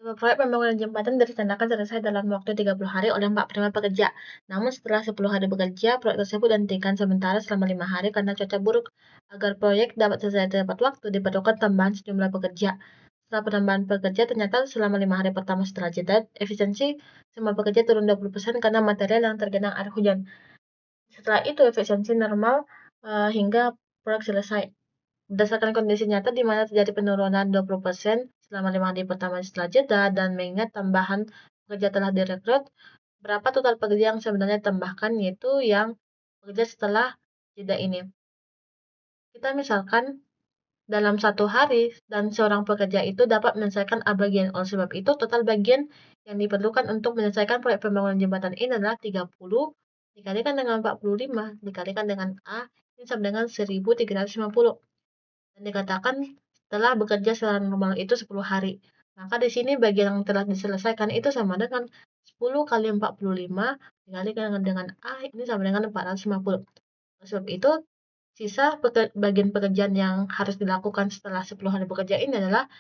Proyek pembangunan jembatan direncanakan selesai dalam waktu 30 hari oleh 45 pekerja. Namun setelah 10 hari bekerja, proyek tersebut dihentikan sementara selama 5 hari karena cuaca buruk. Agar proyek dapat selesai tepat waktu, diperlukan tambahan sejumlah pekerja. Setelah penambahan pekerja, ternyata selama 5 hari pertama setelah jeda, efisiensi semua pekerja turun 20% karena material yang tergenang air hujan. Setelah itu, efisiensi normal hingga proyek selesai. Berdasarkan kondisi nyata di mana terjadi penurunan 20% selama 5 hari pertama setelah jeda dan mengingat tambahan pekerja telah direkrut, berapa total pekerja yang sebenarnya tambahkan yaitu yang bekerja setelah jeda ini. Kita misalkan dalam 1 hari dan seorang pekerja itu dapat menyelesaikan A bagian. Oleh sebab itu, total bagian yang diperlukan untuk menyelesaikan proyek pembangunan jembatan ini adalah 30 dikalikan dengan 45 dikalikan dengan A ini sama dengan 1350. Dan dikatakan telah bekerja secara normal itu 10 hari. Maka di sini bagian yang telah diselesaikan itu sama dengan 10 kali 45 dikalikan dengan A ini sama dengan 450. Oleh sebab itu, sisa bagian pekerjaan yang harus dilakukan setelah 10 hari bekerja ini adalah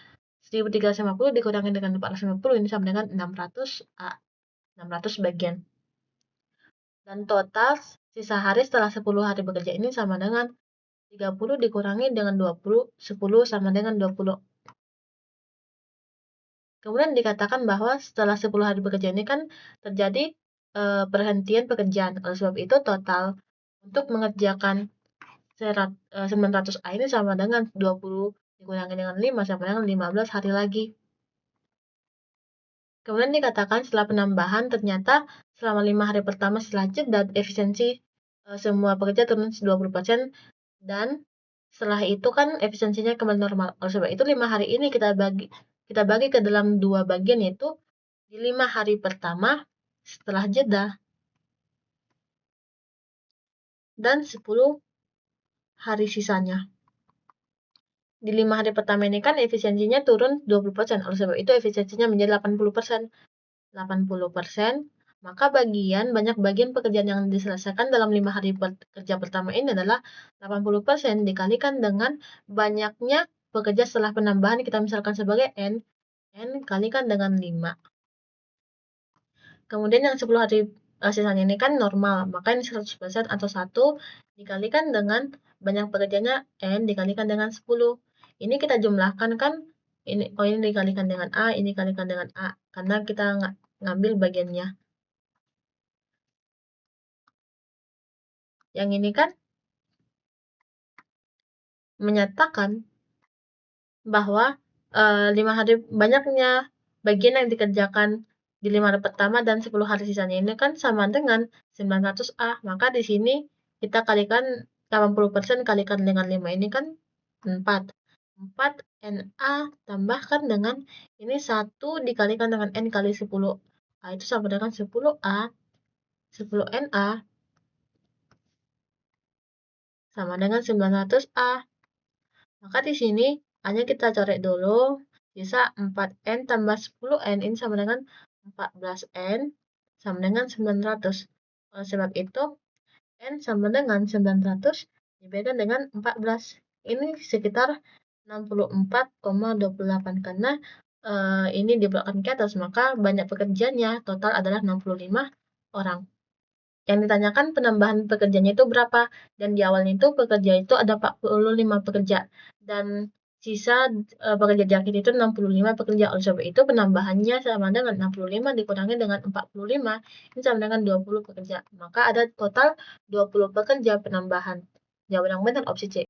1350 dikurangi dengan 450 ini sama dengan 600 A. 600 bagian. Dan total sisa hari setelah 10 hari bekerja ini sama dengan 30 dikurangi dengan 20, 10 sama dengan 20. Kemudian dikatakan bahwa setelah 10 hari bekerja ini kan terjadi perhentian pekerjaan. Oleh sebab itu total untuk mengerjakan 900 A ini sama dengan 20 dikurangi dengan 5 sama dengan 15 hari lagi. Kemudian dikatakan setelah penambahan ternyata selama 5 hari pertama setelah jeda efisiensi semua pekerja turun 20% dan setelah itu kan efisiensinya kembali normal. Oleh sebab itu 5 hari ini kita bagi ke dalam 2 bagian yaitu di 5 hari pertama setelah jeda dan 10 hari sisanya. Di 5 hari pertama ini kan efisiensinya turun 20%. Oleh sebab itu efisiensinya menjadi 80%. 80%, maka banyak bagian pekerjaan yang diselesaikan dalam 5 hari kerja pertama ini adalah 80% dikalikan dengan banyaknya pekerja setelah penambahan kita misalkan sebagai N kalikan dengan 5. Kemudian yang 10 hari sisanya ini kan normal, maka ini 100% atau 1 dikalikan dengan banyak pekerjanya N dikalikan dengan 10. Ini kita jumlahkan kan, ini dikalikan dengan A, ini dikalikan dengan A, karena kita ngambil bagiannya. Yang ini kan menyatakan bahwa 5 hari banyaknya bagian yang dikerjakan di 5 hari pertama dan 10 hari sisanya ini kan sama dengan 900A. Maka di sini kita kalikan 80% kalikan dengan 5 ini kan 4. 4 NA tambahkan dengan ini 1 dikalikan dengan N kali 10. A itu sama dengan 10A. 10 NA sama dengan 900A. Maka di sini hanya kita coret dulu, sisa 4N tambah 10N ini sama dengan 14N sama dengan 900. Oleh sebab itu, N sama dengan 900 diberikan dengan 14. Ini sekitar 64,28 karena ini dibelokkan ke atas, maka banyak pekerjanya total adalah 65 orang. Yang ditanyakan penambahan pekerjanya itu berapa, dan di awalnya itu pekerja itu ada 45 pekerja dan sisa pekerja jangkit itu 65 pekerja. Oleh sebab itu penambahannya sama dengan 65 dikurangi dengan 45 ini sama dengan 20 pekerja. Maka ada total 20 pekerja penambahan. Jawaban yang benar opsi C.